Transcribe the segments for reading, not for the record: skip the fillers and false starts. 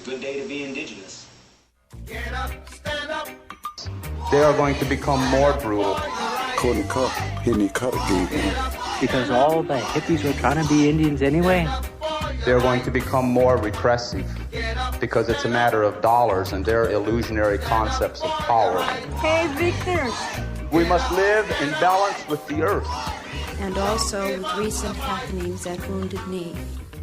Good day to be indigenous. Get up, stand up. They are going to become more brutal. Couldn't cut, hitting cut again. Because all the hippies were trying to be Indians anyway. They're going to become more repressive because it's a matter of dollars and their illusionary concepts of power. Hey, Victor. We must live in balance with the earth. And also with recent happenings at Wounded Knee.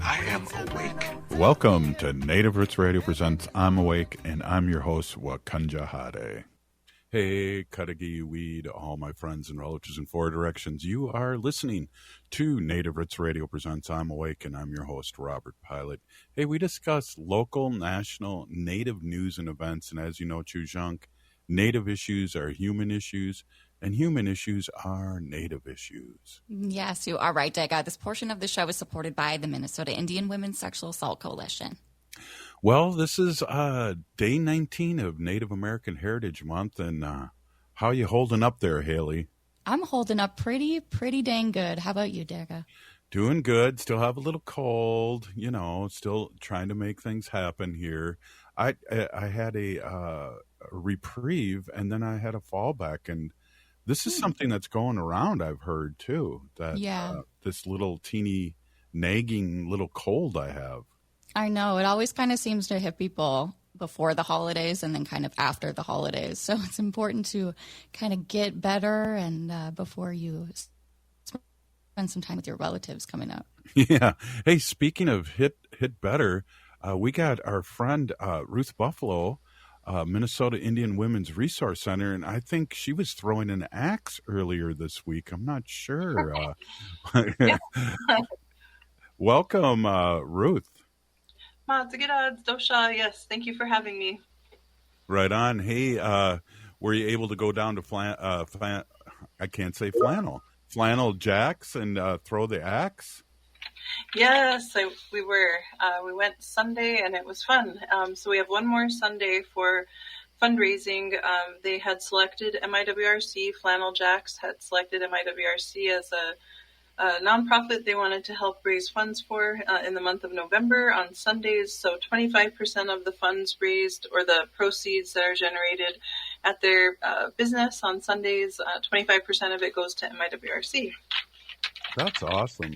I am awake. Welcome to Native Roots Radio presents I'm Awake, and I'm your host, Wakanja Hade. Hey, Cudagy Weed, all my friends and relatives in four directions. You are listening to Native Roots Radio presents I'm Awake, and I'm your host, Robert Pilot. Hey, we discuss local, national, Native news and events, and as you know, Chujunk, Native issues are human issues, and human issues are Native issues. Yes, you are right, Dega. This portion of the show is supported by the Minnesota Indian Women's Sexual Assault Coalition. Well, this is day 19 of Native American Heritage Month, and how you holding up there, Haley? I'm holding up pretty dang good. How about you, Dega? Doing good. Still have a little cold, you know, still trying to make things happen here. I had a reprieve, and then I had a fallback, and this is something that's going around, I've heard, too, that this little teeny nagging little cold I have. I know. It always kind of seems to hit people before the holidays and then kind of after the holidays. So it's important to kind of get better and before you spend some time with your relatives coming up. Yeah. Hey, speaking of hit better, we got our friend Ruth Buffalo, Minnesota Indian Women's Resource Center, and I think she was throwing an axe earlier this week. I'm not sure. Welcome, Ruth. Dosha, yes, thank you for having me. Right on. Hey, were you able to go down to Flannel Jacks and throw the axe? Yes, we were. We went Sunday and it was fun. So we have one more Sunday for fundraising. They had selected MIWRC, Flannel Jacks had selected MIWRC as a nonprofit they wanted to help raise funds for in the month of November on Sundays. So 25% of the funds raised or the proceeds that are generated at their business on Sundays, 25% of it goes to MIWRC. That's awesome.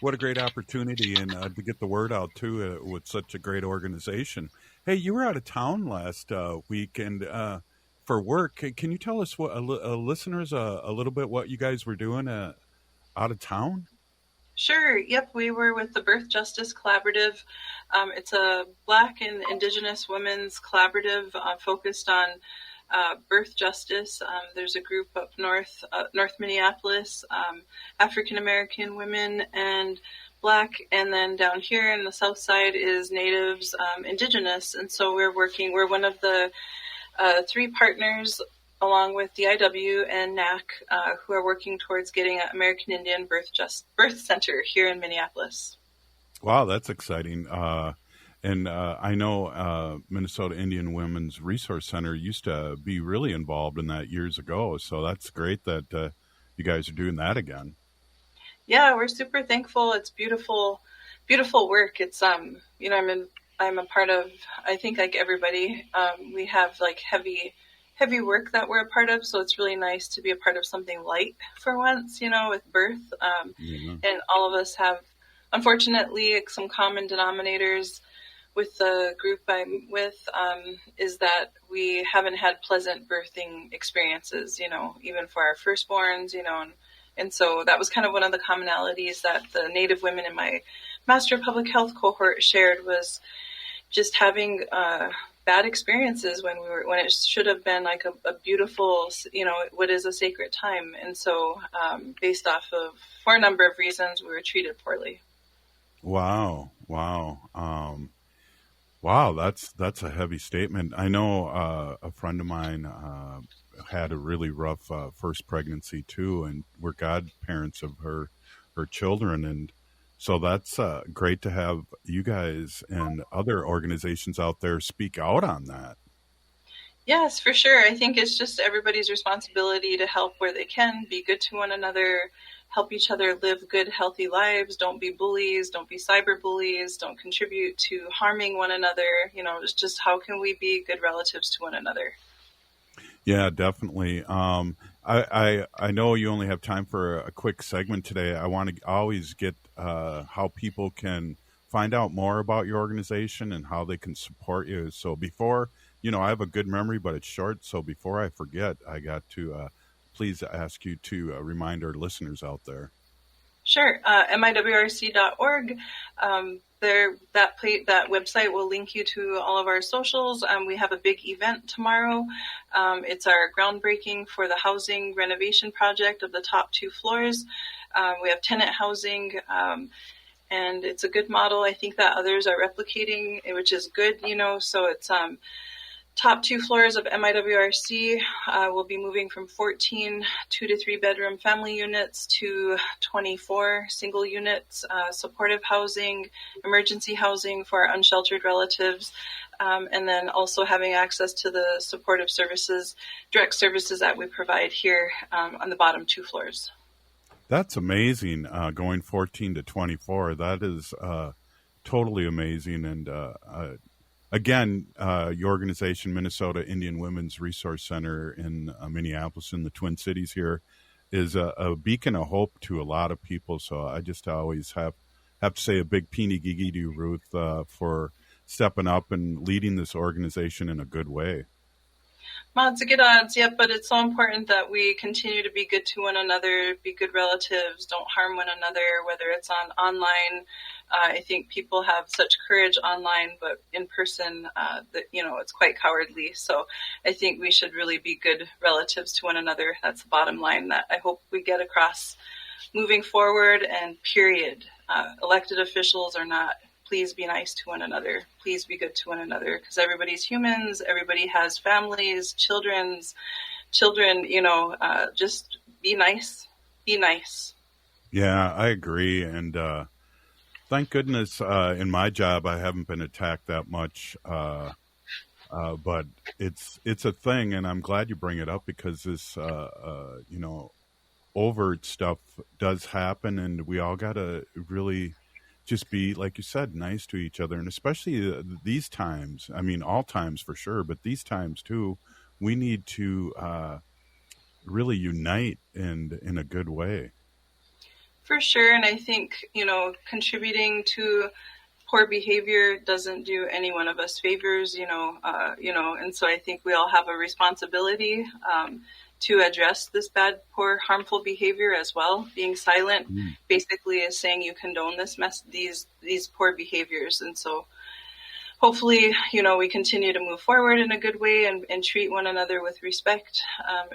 What a great opportunity and to get the word out, too, with such a great organization. Hey, you were out of town last week and for work. Can you tell us, listeners, a little bit what you guys were doing out of town? Sure. Yep. We were with the Birth Justice Collaborative. It's a Black and Indigenous women's collaborative focused on birth justice. There's a group up north Minneapolis, African American women and Black, and then down here in the south side is Natives, Indigenous. And so we're one of the three partners along with DIW and NAC, who are working towards getting an American Indian birth center here in Minneapolis. Wow, that's exciting. And I know Minnesota Indian Women's Resource Center used to be really involved in that years ago. So that's great that you guys are doing that again. Yeah, we're super thankful. It's beautiful, beautiful work. It's, I'm a part of, I think like everybody, we have like heavy work that we're a part of. So it's really nice to be a part of something light for once, with birth. And all of us have, unfortunately, some common denominators with the group I'm with, is that we haven't had pleasant birthing experiences, even for our firstborns, and so that was kind of one of the commonalities that the Native women in my Master of Public Health cohort shared, was just having bad experiences when it should have been like a beautiful, what is a sacred time. And so based off of, for a number of reasons, we were treated poorly. Wow. Wow, that's a heavy statement. I know a friend of mine had a really rough first pregnancy too, and we're godparents of her children, and so that's great to have you guys and other organizations out there speak out on that. Yes, for sure. I think it's just everybody's responsibility to help where they can, be good to one another, help each other live good, healthy lives. Don't be bullies. Don't be cyber bullies. Don't contribute to harming one another. It's just how can we be good relatives to one another? Yeah, definitely. I know you only have time for a quick segment today. I want to always get how people can find out more about your organization and how they can support you. So before, I have a good memory, but it's short. So before I forget, I got to please ask you to remind our listeners out there. Sure. miwrc.org. That website will link you to all of our socials. We have a big event tomorrow. It's our groundbreaking for the housing renovation project of the top 2 floors. We have tenant housing, and it's a good model. I think that others are replicating, which is good, so it's top 2 floors of MIWRC will be moving from 14 2 to 3 bedroom family units to 24 single units, supportive housing, emergency housing for our unsheltered relatives, and then also having access to the supportive services, direct services that we provide here on the bottom 2 floors. That's amazing, going 14 to 24. That is totally amazing. And again, your organization, Minnesota Indian Women's Resource Center in Minneapolis, in the Twin Cities here, is a beacon of hope to a lot of people. So I just always have to say a big peeny gigi to you, Ruth, for stepping up and leading this organization in a good way. Odds are good odds, yep, but it's so important that we continue to be good to one another, be good relatives, don't harm one another, whether it's online. I think people have such courage online, but in person, it's quite cowardly. So I think we should really be good relatives to one another. That's the bottom line that I hope we get across moving forward, and period. Elected officials are not. Please be nice to one another. Please be good to one another, because everybody's humans. Everybody has families, children, just be nice. Be nice. Yeah, I agree. And thank goodness in my job I haven't been attacked that much. But it's a thing, and I'm glad you bring it up, because this, overt stuff does happen, and we all got to really just be, like you said, nice to each other. And especially these times, I mean, all times for sure, but these times too, we need to really unite in a good way. For sure. And I think, contributing to poor behavior doesn't do any one of us favors, and so I think we all have a responsibility to address this bad, poor, harmful behavior as well. Being silent basically is saying you condone these poor behaviors. And so hopefully, we continue to move forward in a good way and treat one another with respect,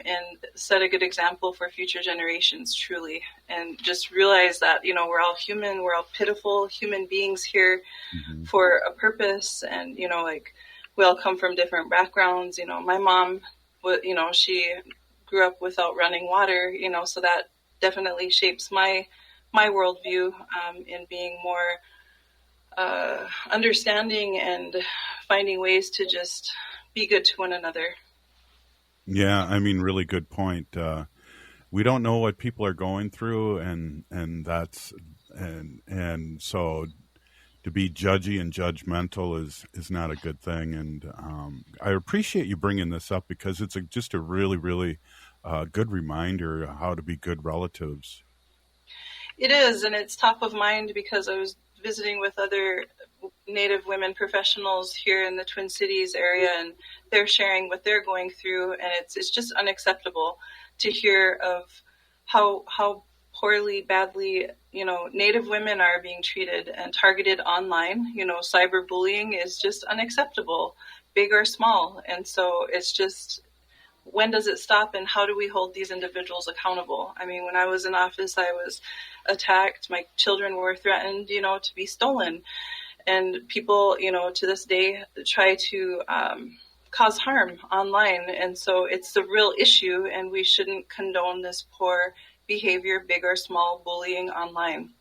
and set a good example for future generations, truly. And just realize that, we're all human, we're all pitiful human beings here for a purpose. And, we all come from different backgrounds. My mom, she grew up without running water, so that definitely shapes my worldview in being more understanding and finding ways to just be good to one another. Yeah, I mean, really good point. We don't know what people are going through, and so to be judgy and judgmental is not a good thing. And I appreciate you bringing this up, because it's just a really, really good reminder how to be good relatives. It is, and it's top of mind, because I was visiting with other Native women professionals here in the Twin Cities area, and they're sharing what they're going through, and it's just unacceptable to hear of how poorly, badly, Native women are being treated and targeted online. Cyberbullying is just unacceptable, big or small. And so it's just, when does it stop, and how do we hold these individuals accountable? I mean, when I was in office, I was attacked. My children were threatened, to be stolen. And people, to this day, try to cause harm online. And so it's a real issue, and we shouldn't condone this poor behavior, big or small, bullying online.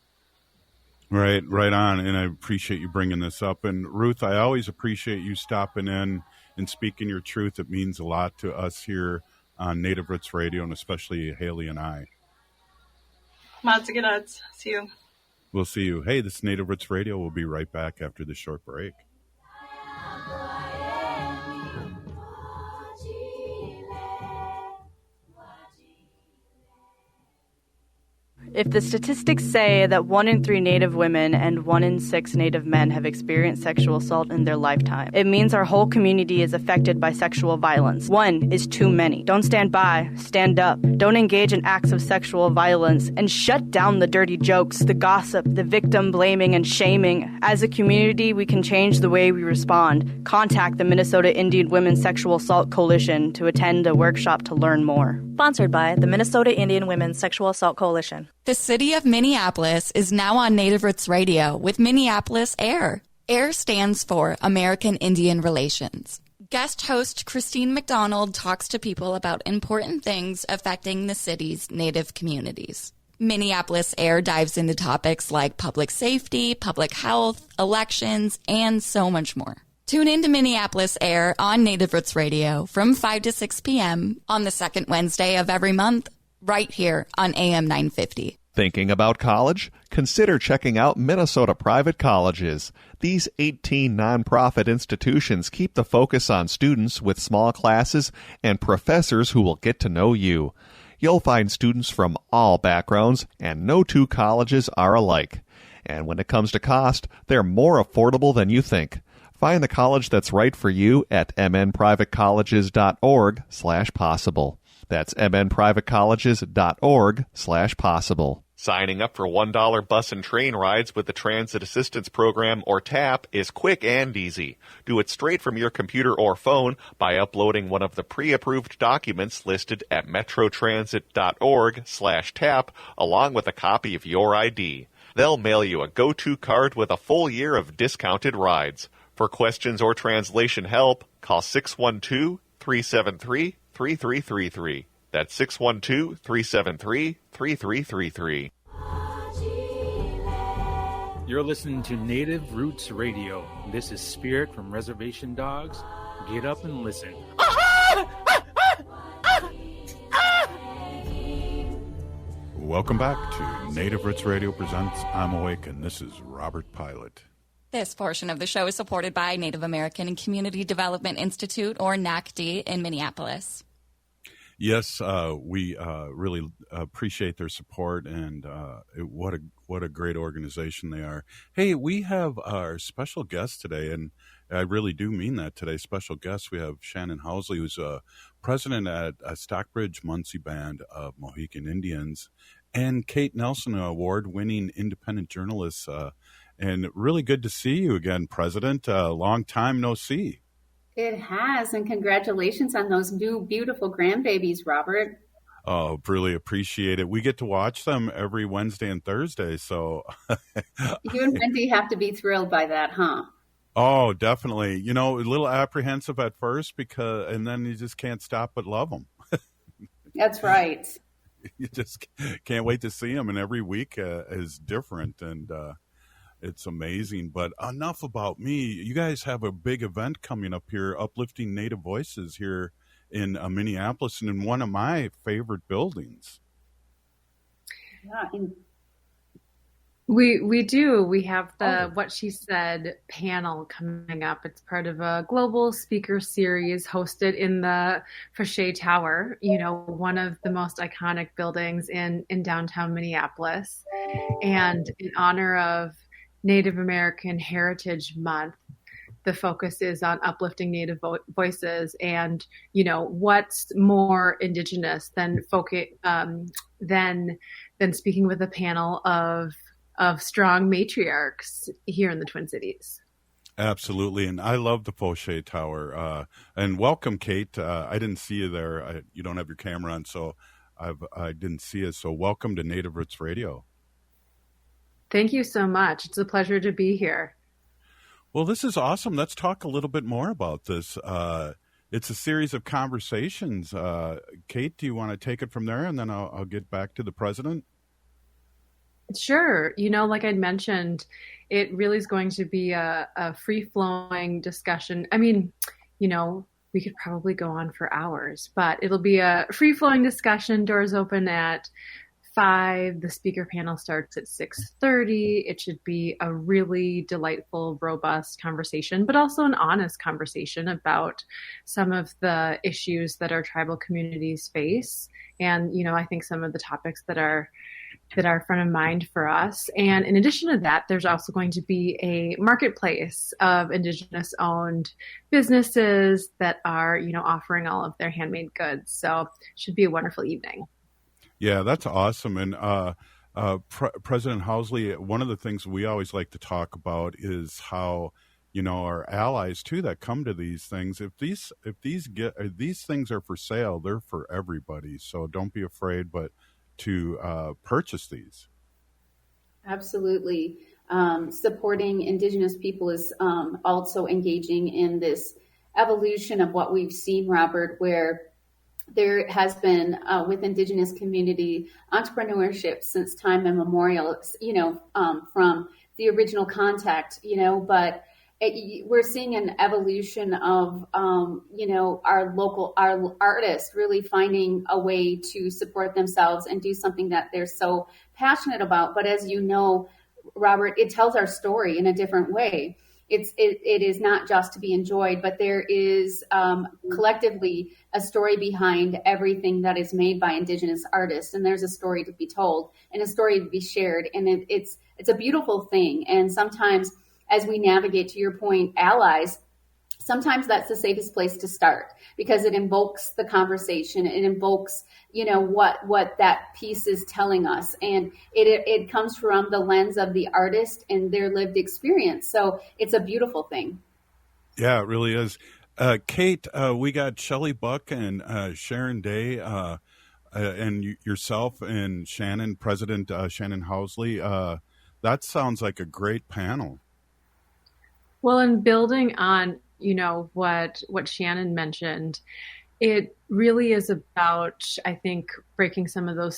Right on. And I appreciate you bringing this up. And Ruth, I always appreciate you stopping in and speaking your truth. It means a lot to us here on Native Roots Radio, and especially Haley and I. Matzagadatz. See you. We'll see you. Hey, this is Native Roots Radio. We'll be right back after this short break. If the statistics say that 1 in 3 Native women and 1 in 6 Native men have experienced sexual assault in their lifetime, it means our whole community is affected by sexual violence. 1 is too many. Don't stand by, stand up. Don't engage in acts of sexual violence, and shut down the dirty jokes, the gossip, the victim blaming and shaming. As a community, we can change the way we respond. Contact the Minnesota Indian Women's Sexual Assault Coalition to attend a workshop to learn more. Sponsored by the Minnesota Indian Women's Sexual Assault Coalition. The city of Minneapolis is now on Native Roots Radio with Minneapolis AIR. AIR stands for American Indian Relations. Guest host Christine McDonald talks to people about important things affecting the city's Native communities. Minneapolis AIR dives into topics like public safety, public health, elections, and so much more. Tune in to Minneapolis AIR on Native Roots Radio from 5 to 6 p.m. on the second Wednesday of every month, right here on AM 950. Thinking about college? Consider checking out Minnesota Private Colleges. These 18 nonprofit institutions keep the focus on students with small classes and professors who will get to know you. You'll find students from all backgrounds, and no two colleges are alike. And when it comes to cost, they're more affordable than you think. Find the college that's right for you at mnprivatecolleges.org/possible. That's mnprivatecolleges.org/possible. Signing up for $1 bus and train rides with the Transit Assistance Program, or TAP, is quick and easy. Do it straight from your computer or phone by uploading one of the pre-approved documents listed at metrotransit.org/TAP, along with a copy of your ID. They'll mail you a go-to card with a full year of discounted rides. For questions or translation help, call 612-373-3333. That's 612-373-3333. You're listening to Native Roots Radio. This is Spirit from Reservation Dogs. Get up and listen. Welcome back to Native Roots Radio presents I'm Awake, and this is Robert Pilot. This portion of the show is supported by Native American and Community Development Institute, or NACD, in Minneapolis. Yes, we really appreciate their support, and what a great organization they are. Hey, we have our special guest today, and I really do mean that today. Special guest, we have Shannon Holsey, who's president at Stockbridge Munsee Band of Mohican Indians, and Kate Nelson, an award-winning independent journalist. And really good to see you again, President. Long time no see. It has, and congratulations on those new beautiful grandbabies, Robert. Oh, really appreciate it. We get to watch them every Wednesday and Thursday, so... You and Wendy have to be thrilled by that, huh? Oh, definitely. You know, a little apprehensive at first, and then you just can't stop but love them. That's right. You just can't wait to see them, and every week is different, and... It's amazing, but enough about me. You guys have a big event coming up here, Uplifting Native Voices, here in Minneapolis, and in one of my favorite buildings. Yeah, we do. We have the What She Said panel coming up. It's part of a global speaker series hosted in the Fauché Tower, one of the most iconic buildings in downtown Minneapolis. And in honor of Native American Heritage Month, the focus is on uplifting Native voices, and what's more Indigenous than speaking with a panel of strong matriarchs here in the Twin Cities. Absolutely, and I love the Fauché Tower. And welcome, Kate. I didn't see you there. You don't have your camera on, so I didn't see it. So welcome to Native Roots Radio. Thank you so much. It's a pleasure to be here. Well, this is awesome. Let's talk a little bit more about this. It's a series of conversations. Kate, do you want to take it from there, and then I'll get back to the president? Sure. Like I'd mentioned, it really is going to be a free-flowing discussion. I mean, we could probably go on for hours, but it'll be a free-flowing discussion, doors open at 5. The speaker panel starts at 6:30. It should be a really delightful, robust conversation, but also an honest conversation about some of the issues that our tribal communities face. And, I think some of the topics that are front of mind for us. And in addition to that, there's also going to be a marketplace of Indigenous owned businesses that are, offering all of their handmade goods. So it should be a wonderful evening. Yeah, that's awesome. And President Holsey, one of the things we always like to talk about is how, our allies too that come to these things, if these things are for sale, they're for everybody. So don't be afraid, but to purchase these. Absolutely. Supporting Indigenous people is also engaging in this evolution of what we've seen, Robert, where there has been with Indigenous community entrepreneurship since time immemorial, from the original contact, but we're seeing an evolution of, our artists really finding a way to support themselves and do something that they're so passionate about. But as you know, Robert, it tells our story in a different way. It is not just to be enjoyed, but there is collectively a story behind everything that is made by Indigenous artists. And there's a story to be told and a story to be shared. And it's a beautiful thing. And sometimes as we navigate, to your point, allies, sometimes that's the safest place to start because it invokes the conversation. It invokes, what that piece is telling us. And it comes from the lens of the artist and their lived experience. So it's a beautiful thing. Yeah, it really is. Kate, we got Shelley Buck and Sharon Day and yourself and Shannon, President Shannon Holsey. That sounds like a great panel. Well, and building on, what Shannon mentioned, it really is about, I think, breaking down some of those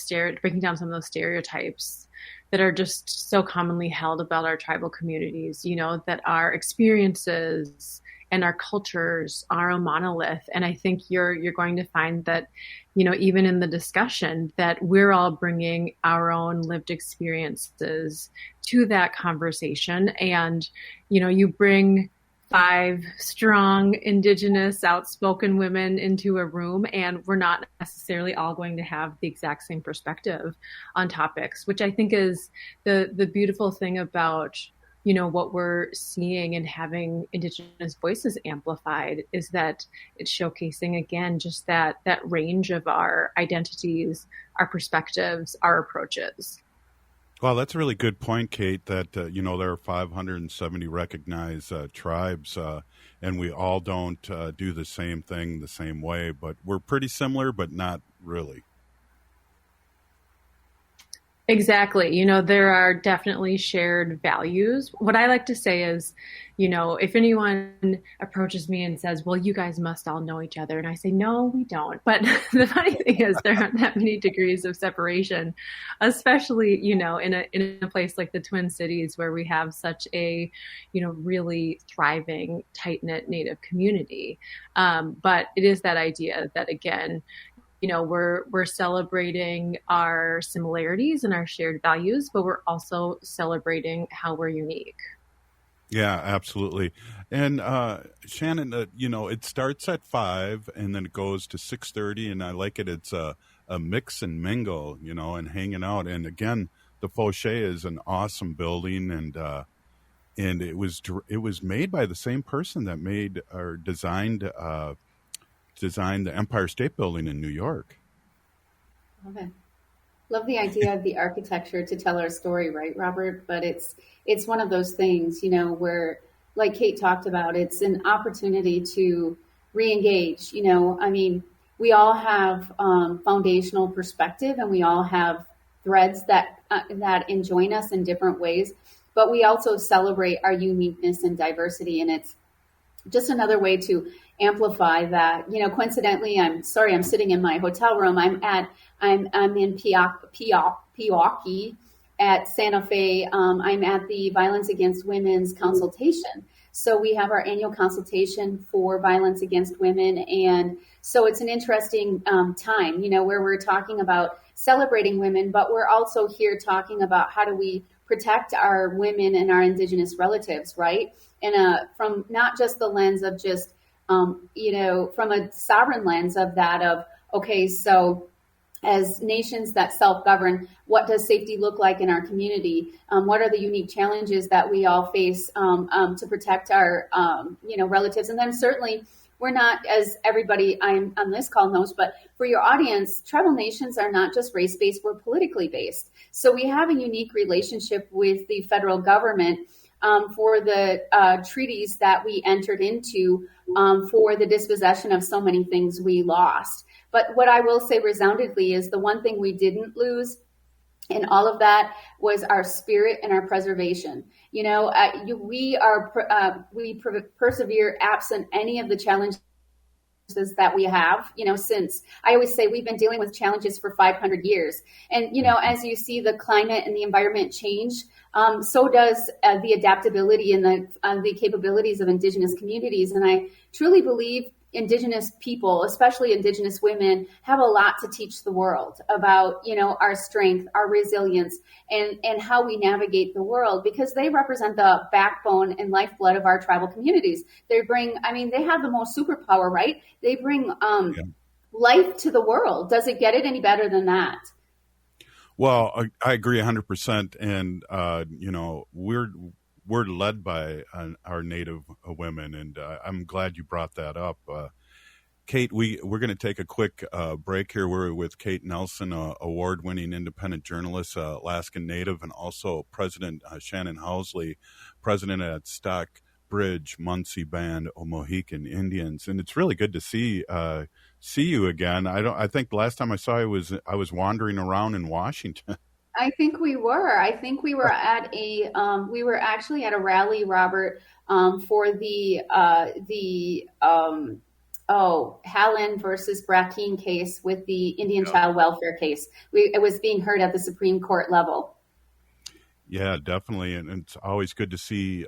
stereotypes that are just so commonly held about our tribal communities, that our experiences and our cultures are a monolith. And I think you're going to find that, even in the discussion, that we're all bringing our own lived experiences to that conversation. And, you bring 5 strong Indigenous outspoken women into a room, and we're not necessarily all going to have the exact same perspective on topics, which I think is the beautiful thing about what we're seeing and having Indigenous voices amplified is that it's showcasing, again, just that range of our identities, our perspectives, our approaches. Well, that's a really good point, Kate, that, there are 570 recognized tribes, and we all don't do the same thing the same way, but we're pretty similar, but not really. Exactly. There are definitely shared values. What I like to say is, if anyone approaches me and says, well, you guys must all know each other. And I say, no, we don't. But the funny thing is there aren't that many degrees of separation, especially, in a place like the Twin Cities where we have such a, really thriving, tight-knit Native community. But it is that idea that, again, we're celebrating our similarities and our shared values, but we're also celebrating how we're unique. Yeah, absolutely. And Shannon, it starts at 5 and then it goes to 6:30, and I like it. It's a mix and mingle, and hanging out. And again, the Fauché is an awesome building, and it was made by the same person that made or designed the Empire State Building in New York. Love the idea of the architecture to tell our story, right, Robert? But it's one of those things, where, like Kate talked about, it's an opportunity to re-engage. We all have foundational perspective, and we all have threads that enjoin us in different ways. But we also celebrate our uniqueness and diversity, and it's just another way to amplify that. Coincidentally, I'm sitting in my hotel room. I'm in Pewaukee at Santa Fe. I'm at the Violence Against Women's consultation. So we have our annual consultation for violence against women. And so it's an interesting time, where we're talking about celebrating women, but we're also here talking about how do we protect our women and our Indigenous relatives, right? And from not just the lens of just, from a sovereign lens of that of, okay, so as nations that self-govern, what does safety look like in our community? What are the unique challenges that we all face to protect our, relatives? And then certainly we're not, as everybody on this call knows, but for your audience, tribal nations are not just race-based, we're politically based. So we have a unique relationship with the federal government for the treaties that we entered into for the dispossession of so many things we lost. But what I will say resoundingly is the one thing we didn't lose in all of that was our spirit and our preservation. We persevere absent any of the challenges that we have, since I always say we've been dealing with challenges for 500 years. And, as you see the climate and the environment change, so does the adaptability and the capabilities of Indigenous communities. And I truly believe Indigenous people, especially Indigenous women, have a lot to teach the world about, our strength, our resilience, and how we navigate the world, because they represent the backbone and lifeblood of our tribal communities. They have the most superpower, right? They bring life to the world. Does it get it any better than that? Well, I agree 100%. And, we're led by our Native women, and I'm glad you brought that up. Kate, we're going to take a quick break here. We're with Kate Nelson, award-winning independent journalist, Alaskan Native, and also President Shannon Holsey, president at Stockbridge Munsee Band of Mohican Indians. And it's really good to see you again. I think the last time I saw you I was wandering around in Washington. I think we were. We were at we were actually at a rally, Robert, for the Hallen versus Brackeen case with the Indian child welfare case. It was being heard at the Supreme Court level. Yeah, definitely. And it's always good to see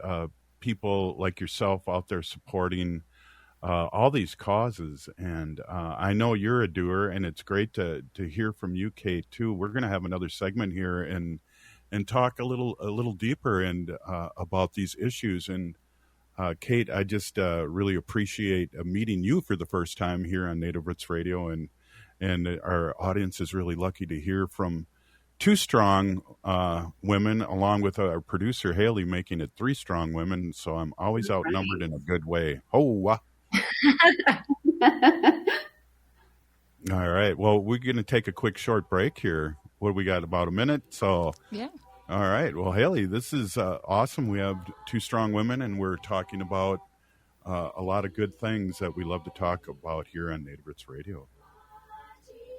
people like yourself out there supporting all these causes. And I know you're a doer, and it's great to hear from you, Kate, too. We're going to have another segment here and talk a little deeper and about these issues. And Kate, I just really appreciate meeting you for the first time here on Native Roots Radio, and our audience is really lucky to hear from two strong women, along with our producer Haley making it three strong women. So I'm always outnumbered in a good way. Oh. All right. Well, we're going to take a quick short break here. What do we got? About a minute. So yeah. All right. Well, Haley, this is awesome. We have two strong women, and we're talking about a lot of good things that we love to talk about here on Native Roots Radio.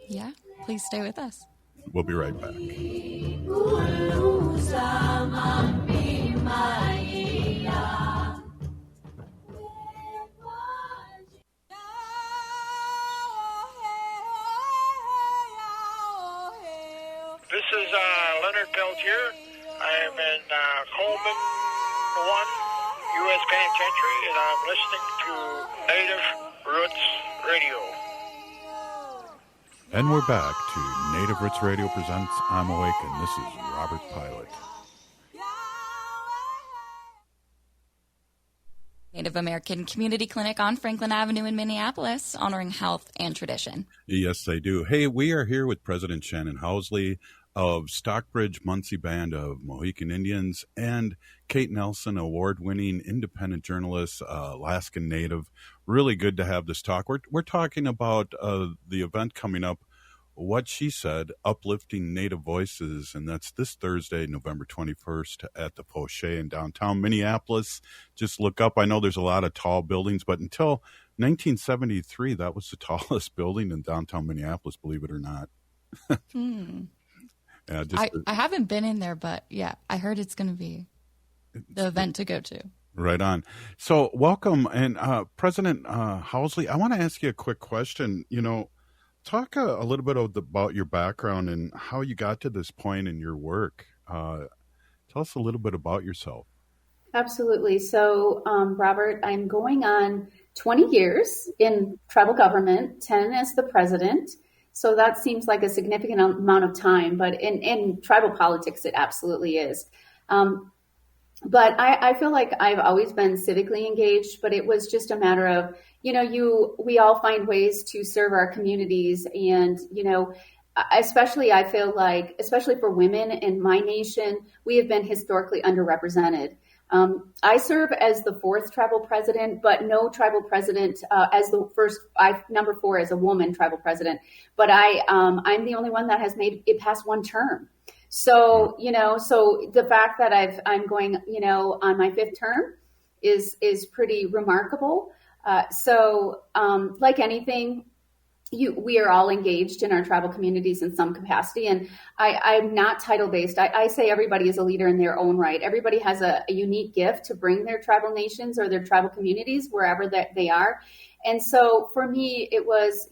Yeah. Please stay with us. We'll be right back. This is Leonard Peltier. I am in Coleman 1 U.S. Penitentiary, and I'm listening to Native Roots Radio. And we're back to Native Roots Radio presents I'm Awake, and this is Robert Pilot. Native American Community Clinic on Franklin Avenue in Minneapolis, honoring health and tradition. Yes, they do. Hey, we are here with President Shannon Holsey of Stockbridge Munsee Band of Mohican Indians, and Kate Nelson, award-winning independent journalist, Alaskan Native. Really good to have this talk. We're talking about the event coming up, What She Said, Uplifting Native Voices, and that's this Thursday, November 21st at the Pochet in downtown Minneapolis. Just look up. I know there's a lot of tall buildings, but until 1973, that was the tallest building in downtown Minneapolis, believe it or not. Yeah, I haven't been in there, but yeah, I heard it's going to be the event to go to. Right on. So welcome. And President Holsey, I want to ask you a quick question. Talk a little bit about your background and how you got to this point in your work. Tell us a little bit about yourself. Absolutely. So, Robert, I'm going on 20 years in tribal government, 10 as the president. So that seems like a significant amount of time, but in tribal politics, it absolutely is. But I feel like I've always been civically engaged, but it was just a matter of, we all find ways to serve our communities. And, especially I feel like, especially for women in my nation, we have been historically underrepresented. I serve as the 4th tribal president, but no tribal president as the first. Number 4 as a woman tribal president, but I'm the only one that has made it past 1 term. So so the fact that I'm going on my 5th term is pretty remarkable. So like anything, we are all engaged in our tribal communities in some capacity. And I'm not title based. I say everybody is a leader in their own right. Everybody has a unique gift to bring their tribal nations or their tribal communities wherever that they are. And so for me, it was,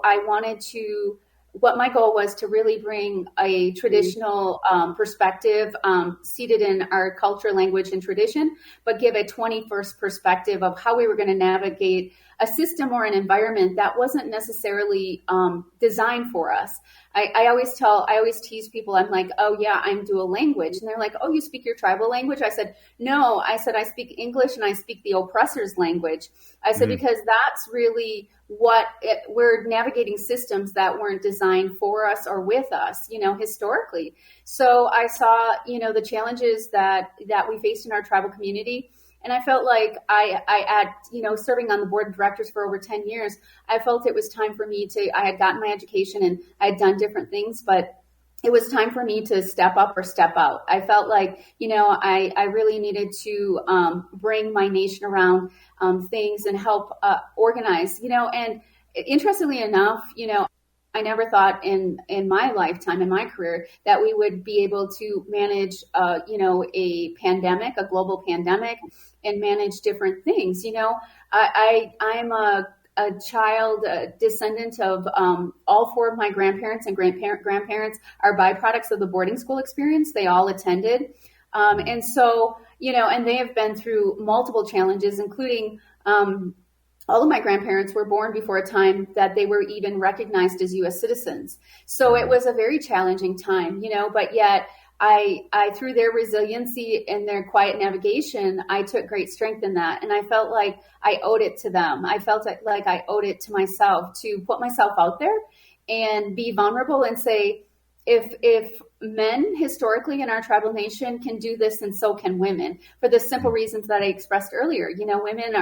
I wanted to, what my goal was to really bring a traditional perspective seated in our culture, language, and tradition, but give a 21st perspective of how we were going to navigate a system or an environment that wasn't necessarily designed for us. I always tease people, I'm like, oh yeah, I'm dual language. And they're like, oh, you speak your tribal language? I said, no, I said, I speak English and I speak the oppressor's language. I said, because that's really we're navigating systems that weren't designed for us or with us, historically. So I saw, the challenges that we faced in our tribal community. And I felt like I serving on the board of directors for over 10 years, I felt it was time for me I had gotten my education and I had done different things, but it was time for me to step up or step out. I felt like, I really needed to bring my nation around things and help organize, and interestingly enough, I never thought in my lifetime, in my career, that we would be able to manage, a pandemic, a global pandemic, and manage different things. I'm a child, a descendant of all 4 of my grandparents and grandparents are byproducts of the boarding school experience. They all attended. And so, and they have been through multiple challenges, including all of my grandparents were born before a time that they were even recognized as U.S. citizens. So it was a very challenging time, but yet I through their resiliency and their quiet navigation, I took great strength in that. And I felt like I owed it to them. I felt like I owed it to myself to put myself out there and be vulnerable and say, if men historically in our tribal nation can do this, and so can women, for the simple reasons that I expressed earlier. Women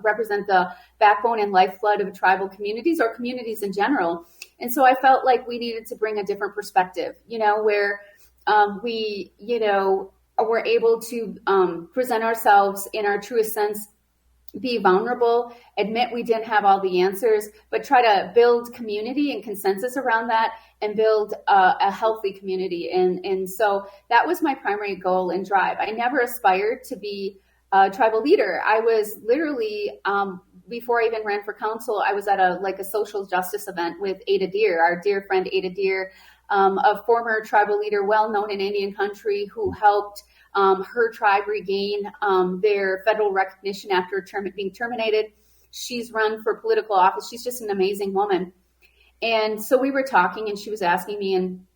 represent the backbone and lifeblood of tribal communities or communities in general. And so I felt like we needed to bring a different perspective, where we, were able to present ourselves in our truest sense, be vulnerable, admit we didn't have all the answers, but try to build community and consensus around that and build a healthy community. And so that was my primary goal and drive. I never aspired to be a tribal leader. I was literally, before I even ran for council, I was at a social justice event with Ada Deer, our dear friend Ada Deer, a former tribal leader, well known in Indian country, who helped her tribe regain their federal recognition after being terminated. She's run for political office. She's just an amazing woman. And so we were talking and she was asking me, and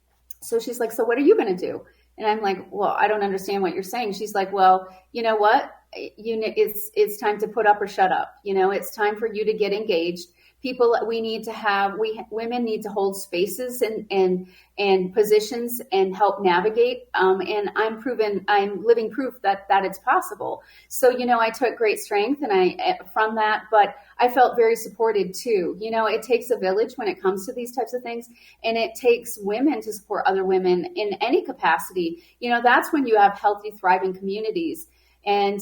so she's like, so what are you going to do? And I'm like, well, I don't understand what you're saying. She's like, well, you know what? It's time to put up or shut up. It's time for you to get engaged. Women need to hold spaces and positions and help navigate. And I'm living proof that it's possible. So, I took great strength from that, but I felt very supported too. It takes a village when it comes to these types of things, and it takes women to support other women in any capacity. That's when you have healthy, thriving communities. And,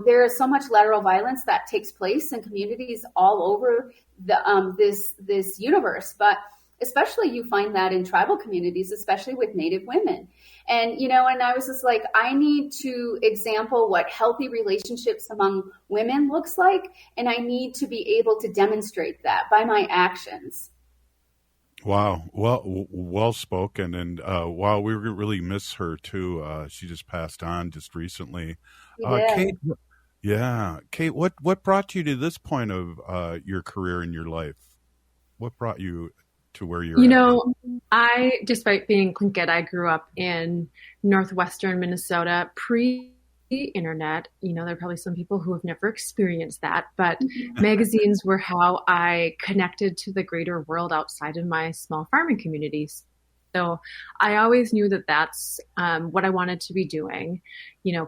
there is so much lateral violence that takes place in communities all over this universe. But especially you find that in tribal communities, especially with Native women. And, and I was just like, I need to example what healthy relationships among women looks like. And I need to be able to demonstrate that by my actions. Wow. Well spoken. And wow, we really miss her too. She just passed on just recently. Kate, Kate, what brought you to this point of your career in your life? What brought you to where you're at? I, despite being Tlingit, I grew up in northwestern Minnesota pre-internet. There are probably some people who have never experienced that, but magazines were how I connected to the greater world outside of my small farming communities. So I always knew that that's what I wanted to be doing.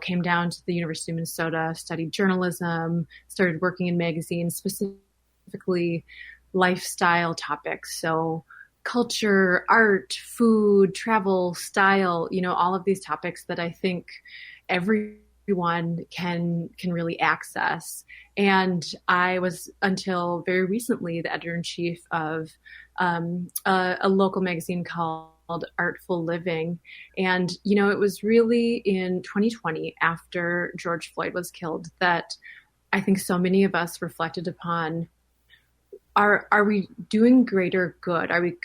Came down to the University of Minnesota, studied journalism, started working in magazines, specifically lifestyle topics. So culture, art, food, travel, style, all of these topics that I think everyone can really access. And I was, until very recently, the editor-in-chief of a local magazine called Artful Living. And, it was really in 2020, after George Floyd was killed, that I think so many of us reflected upon, are we doing greater good? Are we,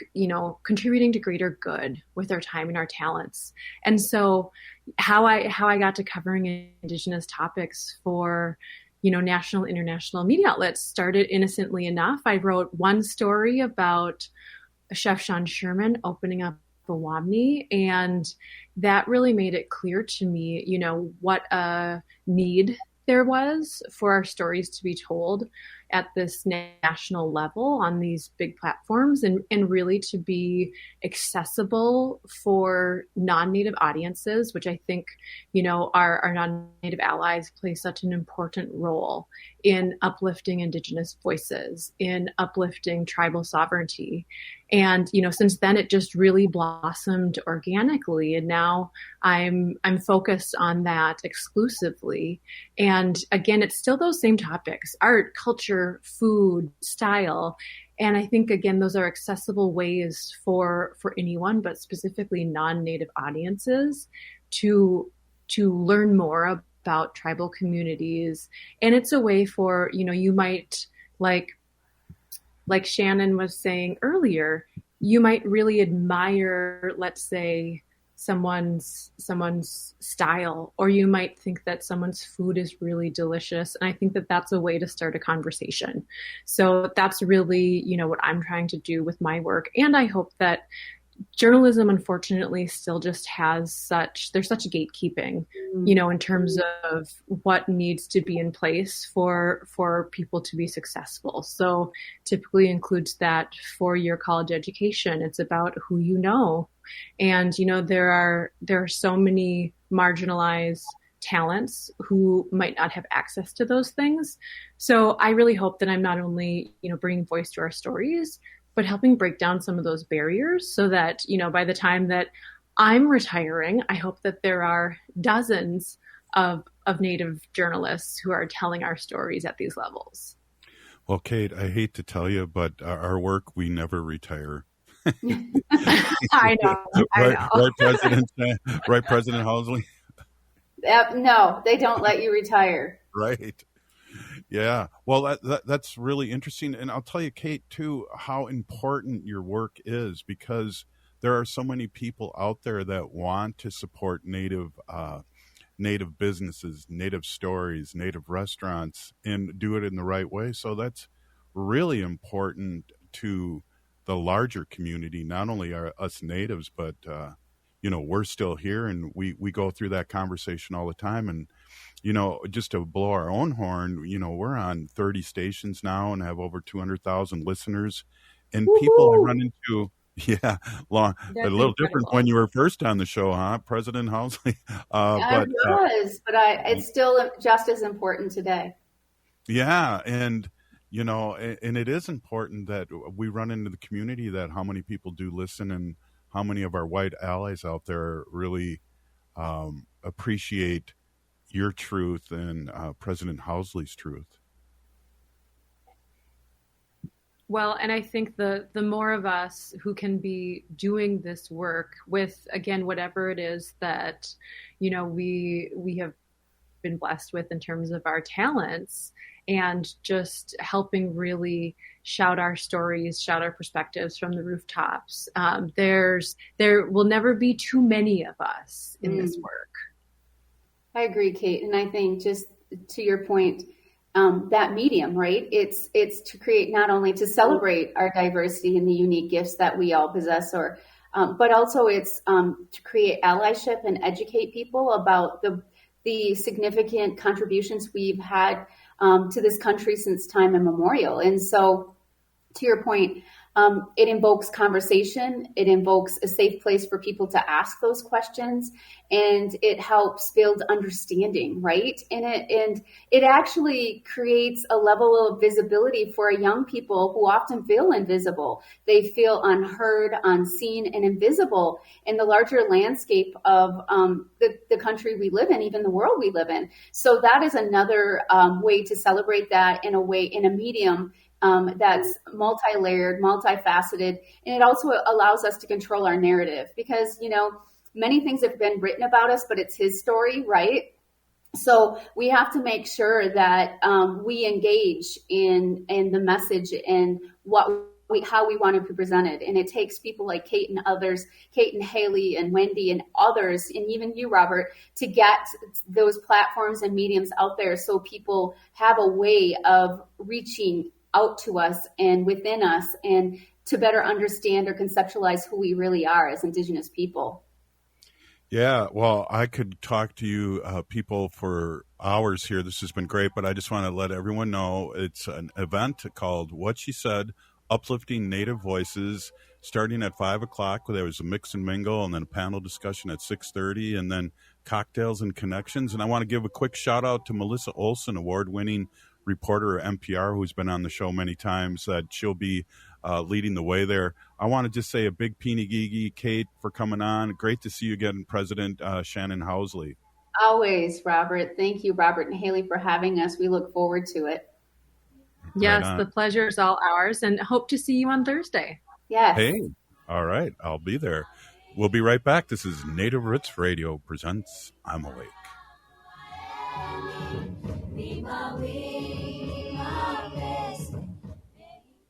contributing to greater good with our time and our talents? And so how I got to covering Indigenous topics for, national, international media outlets started innocently enough. I wrote one story about Chef Sean Sherman opening up a Wamni, and that really made it clear to me, what a need there was for our stories to be told at this national level on these big platforms, and really to be accessible for non-Native audiences, which I think, our non-Native allies play such an important role in uplifting Indigenous voices, in uplifting tribal sovereignty. And, since then it just really blossomed organically. And now I'm focused on that exclusively. And again, it's still those same topics: art, culture, food, style. And I think, again, those are accessible ways for anyone, but specifically non-Native audiences to learn more about tribal communities. And it's a way for, you might, like Shannon was saying earlier, you might really admire, let's say, someone's style, or you might think that someone's food is really delicious. And I think that that's a way to start a conversation. So that's really, what I'm trying to do with my work. And I hope that journalism, unfortunately, still just has there's such gatekeeping, in terms of what needs to be in place for people to be successful. So typically includes that 4-year college education. It's about who you know. And, there are so many marginalized talents who might not have access to those things. So I really hope that I'm not only, bringing voice to our stories, but helping break down some of those barriers so that, by the time that I'm retiring, I hope that there are dozens of Native journalists who are telling our stories at these levels. Well, Kate, I hate to tell you, but our work, we never retire. I know. Right, President Holsey? No, they don't let you retire. Right. Yeah. Well, that's really interesting. And I'll tell you, Kate, too, how important your work is, because there are so many people out there that want to support Native businesses, Native stories, Native restaurants, and do it in the right way. So that's really important to the larger community, not only us Natives, but, we're still here, and we go through that conversation all the time. And, just to blow our own horn, we're on 30 stations now and have over 200,000 listeners. And people I run into, a little incredible. Different when you were first on the show, huh, President Holsey? But it's still just as important today. Yeah, and and it is important that we run into the community, that how many people do listen, and how many of our white allies out there really appreciate your truth and President Housley's truth. Well, and I think the more of us who can be doing this work with, again, whatever it is that, we have been blessed with in terms of our talents, and just helping really shout our stories, shout our perspectives from the rooftops. There will never be too many of us in this work. I agree, Kate. And I think, just to your point, that medium, right? It's to create, not only to celebrate our diversity and the unique gifts that we all possess, but also it's to create allyship and educate people about the significant contributions we've had to this country since time immemorial. And so, to your point, it invokes conversation. It invokes a safe place for people to ask those questions, and it helps build understanding, right? And it actually creates a level of visibility for young people who often feel invisible. They feel unheard, unseen, and invisible in the larger landscape of the country we live in, even the world we live in. So that is another way to celebrate that in a medium that's multi-layered, multifaceted, and it also allows us to control our narrative, because, many things have been written about us, but it's his story, right? So we have to make sure that we engage in the message and how we want to be presented. And it takes people like Kate and others, Kate and Haley and Wendy and others, and even you, Robert, to get those platforms and mediums out there so people have a way of reaching out to us and within us, and to better understand or conceptualize who we really are as Indigenous people. Yeah, well, I could talk to you people for hours here. This has been great, but I just want to let everyone know it's an event called What She Said, Uplifting Native Voices, starting at 5 o'clock. There was a mix and mingle, and then a panel discussion at 6:30, and then cocktails and connections. And I want to give a quick shout out to Melissa Olson, award-winning reporter at NPR, who's been on the show many times, that she'll be leading the way there. I want to just say a big peeny gigi, Kate, for coming on. Great to see you again, President Shannon Holsey. Always, Robert. Thank you, Robert and Haley, for having us. We look forward to it. Yes, Right on. the pleasure is all ours, and hope to see you on Thursday. Yes. Hey, all right, I'll be there. We'll be right back. This is Native Roots Radio presents I'm Awake.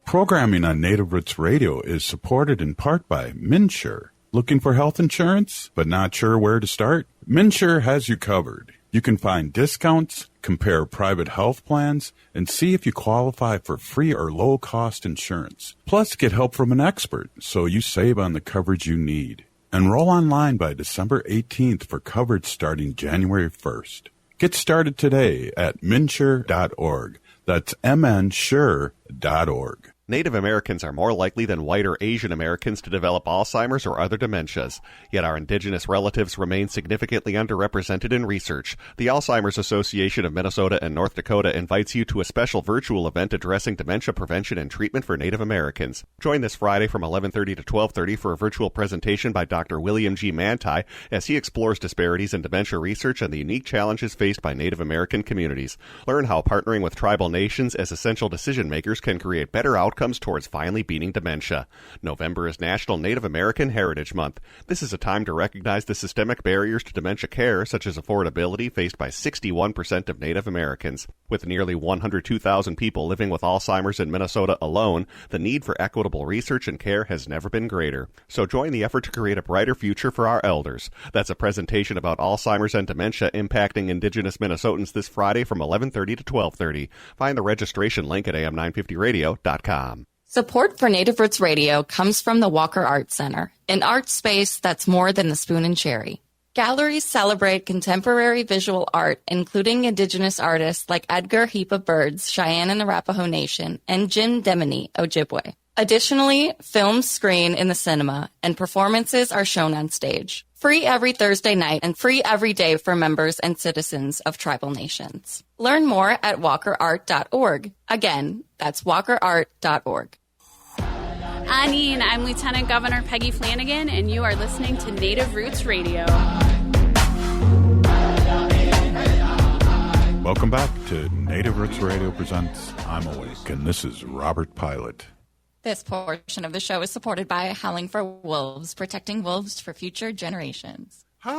Programming on Native Roots Radio is supported in part by MnSure. Looking for health insurance, but not sure where to start? MnSure has you covered. You can find discounts, compare private health plans, and see if you qualify for free or low-cost insurance. Plus, get help from an expert so you save on the coverage you need. Enroll online by December 18th for coverage starting January 1st. Get started today at mnsure.org. That's mnsure.org. Native Americans are more likely than white or Asian Americans to develop Alzheimer's or other dementias, yet our indigenous relatives remain significantly underrepresented in research. The Alzheimer's Association of Minnesota and North Dakota invites you to a special virtual event addressing dementia prevention and treatment for Native Americans. Join this Friday from 11:30 to 12:30 for a virtual presentation by Dr. William G. Manti as he explores disparities in dementia research and the unique challenges faced by Native American communities. Learn how partnering with tribal nations as essential decision makers can create better outcomes towards finally beating dementia. November is National Native American Heritage Month. This is a time to recognize the systemic barriers to dementia care, such as affordability, faced by 61% of Native Americans. With nearly 102,000 people living with Alzheimer's in Minnesota alone, the need for equitable research and care has never been greater. So join the effort to create a brighter future for our elders. That's a presentation about Alzheimer's and dementia impacting Indigenous Minnesotans this Friday from 11:30 to 12:30. Find the registration link at am950radio.com. Support for Native Roots Radio comes from the Walker Art Center, an art space that's more than the spoon and cherry. Galleries celebrate contemporary visual art, including Indigenous artists like Edgar Heap Birds, Cheyenne and Arapaho Nation, and Jim Demini, Ojibwe. Additionally, films screen in the cinema, and performances are shown on stage. Free every Thursday night and free every day for members and citizens of tribal nations. Learn more at walkerart.org. Again, that's walkerart.org. Anine, I'm Lieutenant Governor Peggy Flanagan, and you are listening to Native Roots Radio. Welcome back to Native Roots Radio presents I'm Awake, and this is Robert Pilot. This portion of the show is supported by Howling for Wolves, protecting wolves for future generations. Howl!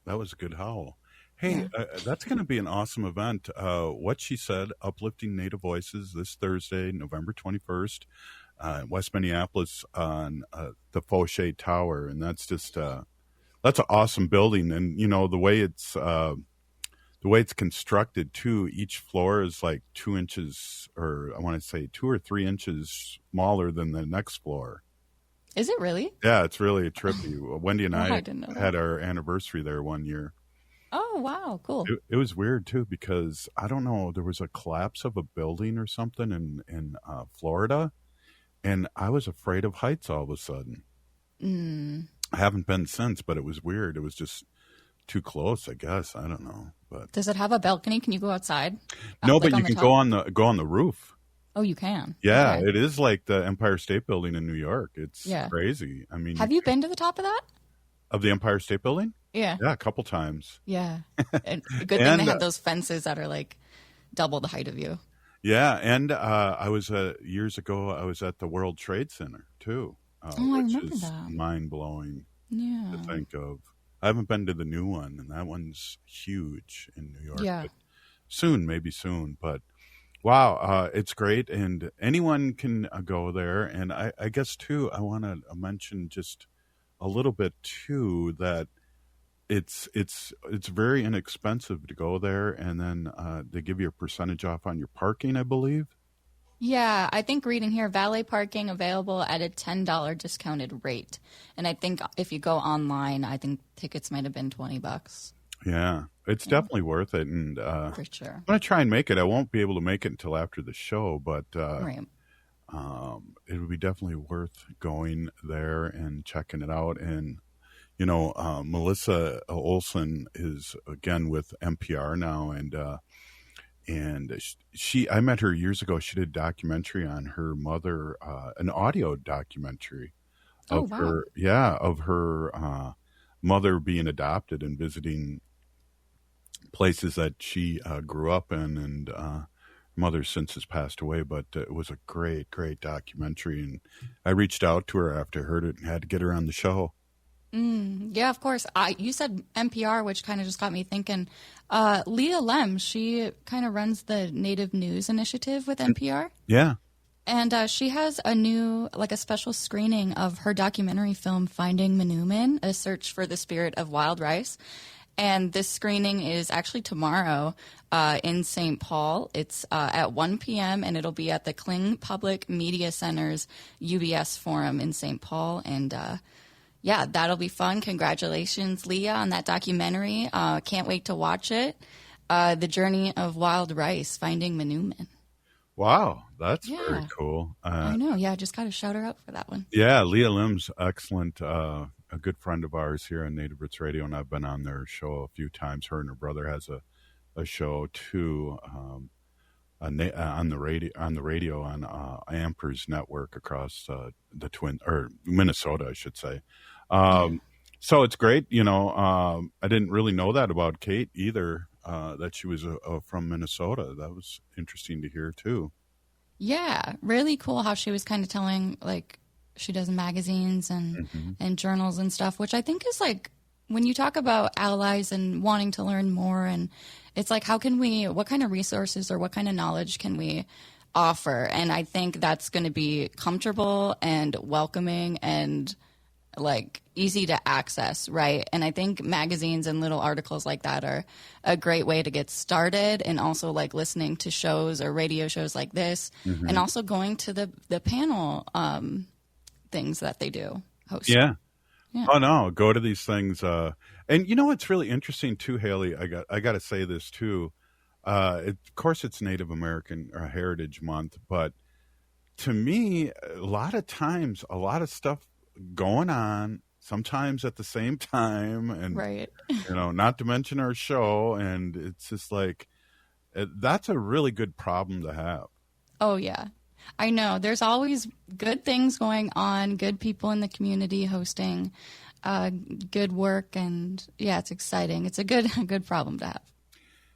That was a good howl. Hey, that's going to be an awesome event. What She Said, Uplifting Native Voices, this Thursday, November 21st, in West Minneapolis on the Fauché Tower. And that's just, that's an awesome building. And, you know, the way it's the way it's constructed too, each floor is like 2 inches, or I want to say 2 or 3 inches smaller than the next floor. Is it really? Yeah, it's really trippy. Wendy and I didn't know had that. our anniversary there one year. Oh, wow. Cool. It was weird too, because I don't know, there was a collapse of a building or something in Florida, and I was afraid of heights all of a sudden. I haven't been since, but it was weird. It was just too close, I guess. I don't know. But does it have a balcony? Can you go outside? no, Like but on you the can top? go on the roof. Oh, you can. Yeah, Okay. it is like the Empire State Building in New York. It's Yeah. crazy. I mean, Have you been to the top of that? of the Empire State Building? Yeah. Yeah, a couple times. Yeah. And good thing And, they have those fences that are like double the height of you. Yeah, and I was years ago. I was at the World Trade Center too, I which remember is that. mind blowing Yeah. to think of. I haven't been to the new one, and that one's huge in New York. Yeah. But soon, maybe soon. But wow, it's great, and anyone can go there. And I guess too, I want to mention just a little bit too that it's very inexpensive to go there, and then they give you a percentage off on your parking, I believe. Yeah, I think reading here, valet parking available at a $10 discounted rate. And I think if you go online, I think tickets might have been $20. Yeah, it's definitely worth it, and For sure. I'm gonna try and make it. I won't be able to make it until after the show, but Right. it would be definitely worth going there and checking it out. And you know, Melissa Olson is again with NPR now, and I met her years ago. She did a documentary on her mother, an audio documentary of her mother being adopted and visiting places that she grew up in, and her mother since has passed away, but it was a great documentary, and I reached out to her after I heard it and had to get her on the show. Yeah, of course. You said NPR, which kind of just got me thinking. Leah Lem, she kind of runs the Native News Initiative with NPR. Yeah. And she has a special screening of her documentary film, Finding Manoomin, A Search for the Spirit of Wild Rice. And this screening is actually tomorrow in St. Paul. It's at 1 p.m., and it'll be at the Kling Public Media Center's UBS Forum in St. Paul. And yeah, that'll be fun. Congratulations, Leah, on that documentary. Can't wait to watch it. The Journey of Wild Rice, Finding Manoomin. Wow, that's very cool. I know. Yeah, just got to shout her out for that one. Yeah, Leah Lim's excellent. A good friend of ours here on Native Roots Radio, and I've been on their show a few times. Her and her brother has a show too on the radio on Amper's network across the Minnesota, I should say. So it's great. You know, I didn't really know that about Kate either. That she was from Minnesota. That was interesting to hear too. Yeah, really cool how she was kind of telling, like, she does magazines and journals and stuff, which I think is like, when you talk about allies and wanting to learn more, and it's like, what kind of resources or what kind of knowledge can we offer? And I think that's going to be comfortable and welcoming and like easy to access, right? And I think magazines and little articles like that are a great way to get started, and also like listening to shows or radio shows like this, and also going to the panel things that they do host. Yeah. Oh no, go to these things. And you know what's really interesting too, Haley? I got to say this too. Of course, it's Native American Heritage Month, but to me, a lot of times, a lot of stuff going on, sometimes at the same time, and right. You know, not to mention our show, and it's just like that's a really good problem to have. Oh yeah, I know. There's always good things going on, good people in the community hosting, good work, and yeah, it's exciting. It's a good problem to have.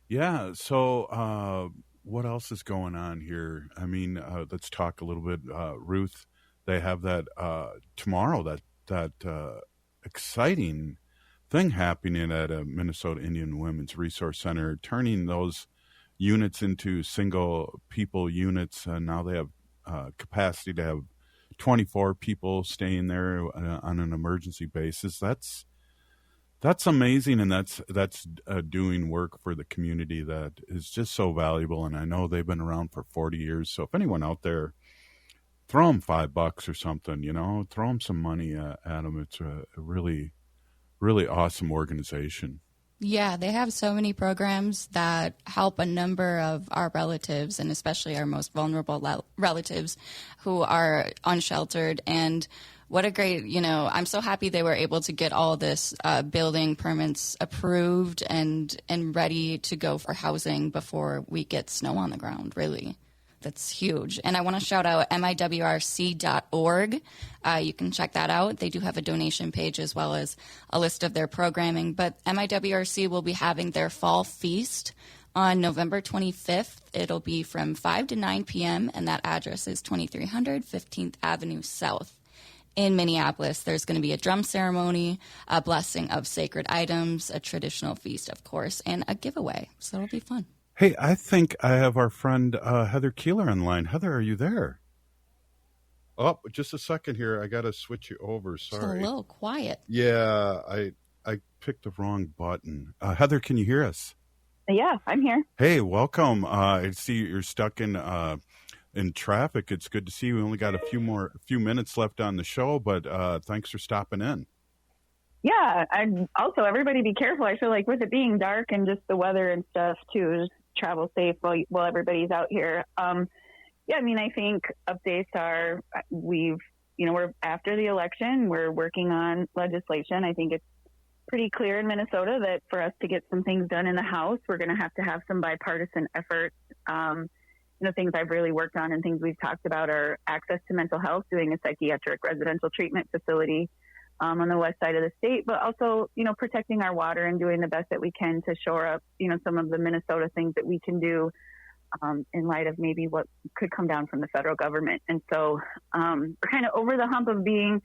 Yeah. So, what else is going on here? I mean, let's talk a little bit. Ruth, they have that tomorrow. That exciting thing happening at a Minnesota Indian Women's Resource Center, turning those units into single people units. Now they have capacity to have 24 people staying there on an emergency basis. That's amazing, and that's doing work for the community that is just so valuable. And I know they've been around for 40 years. So if anyone out there, throw them $5 or something, throw them some money at them. It's a really, really awesome organization. Yeah, they have so many programs that help a number of our relatives, and especially our most vulnerable relatives who are unsheltered. And what a great, I'm so happy they were able to get all this building permits approved and ready to go for housing before we get snow on the ground, really. That's huge. And I want to shout out miwrc.org. You can check that out. They do have a donation page as well as a list of their programming. But MIWRC will be having their fall feast on November 25th. It'll be from 5 to 9 p.m., and that address is 2300 15th Avenue South. In Minneapolis, there's going to be a drum ceremony, a blessing of sacred items, a traditional feast, of course, and a giveaway. So it'll be fun. Hey, I think I have our friend Heather Keeler on the line. Heather, are you there? Oh, just a second here. I got to switch you over. Sorry. It's a little quiet. Yeah, I picked the wrong button. Heather, can you hear us? Yeah, I'm here. Hey, welcome. I see you're stuck in traffic. It's good to see you. We only got a few minutes left on the show, but thanks for stopping in. Yeah, and also everybody be careful. I feel like with it being dark and just the weather and stuff too, just travel safe while everybody's out here. Yeah, I mean, I think updates are we're after the election, we're working on legislation. I think it's pretty clear in Minnesota that for us to get some things done in the House, we're going to have some bipartisan efforts. Things I've really worked on and things we've talked about are access to mental health, doing a psychiatric residential treatment facility on the west side of the state, but also, protecting our water and doing the best that we can to shore up, some of the Minnesota things that we can do in light of maybe what could come down from the federal government. And so we're kind of over the hump of being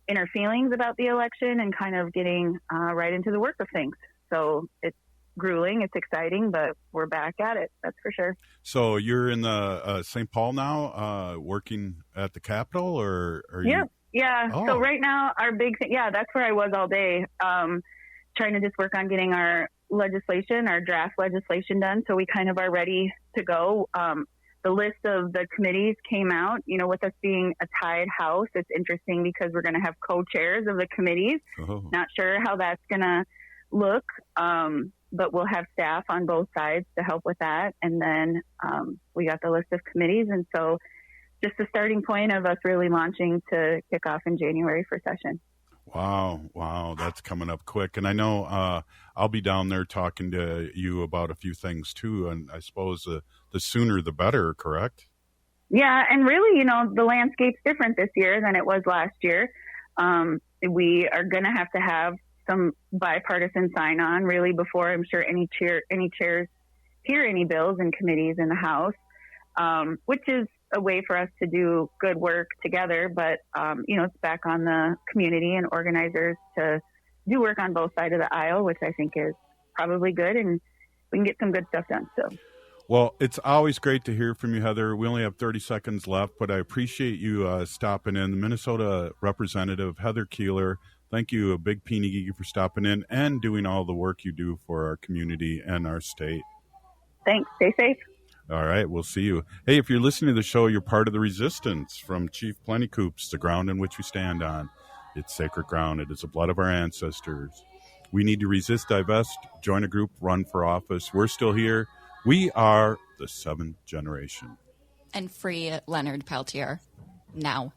in our feelings about the election and kind of getting right into the work of things. So it's grueling, it's exciting, but we're back at it. That's for sure. So you're in the St. Paul now, working at the Capitol, or are you? Yeah. Oh. So right now, our big thing, that's where I was all day, trying to just work on getting our draft legislation done. So we kind of are ready to go. The list of the committees came out, with us being a tied House. It's interesting because we're going to have co-chairs of the committees. Oh. Not sure how that's going to look. But we'll have staff on both sides to help with that. And then we got the list of committees. And so just the starting point of us really launching to kick off in January for session. Wow. That's coming up quick. And I know I'll be down there talking to you about a few things too. And I suppose the sooner the better, correct? Yeah. And really, the landscape's different this year than it was last year. We are going to have some bipartisan sign-on really before I'm sure any chairs hear any bills and committees in the House, which is a way for us to do good work together. But, it's back on the community and organizers to do work on both sides of the aisle, which I think is probably good, and we can get some good stuff done. So. Well, it's always great to hear from you, Heather. We only have 30 seconds left, but I appreciate you stopping in. The Minnesota Representative Heather Keeler, thank you, a big Peeny for stopping in and doing all the work you do for our community and our state. Thanks. Stay safe. All right, we'll see you. Hey, if you're listening to the show, you're part of the resistance. From Chief Plentycoops, the ground in which we stand on. It's sacred ground. It is the blood of our ancestors. We need to resist, divest, join a group, run for office. We're still here. We are the seventh generation. And free Leonard Peltier now.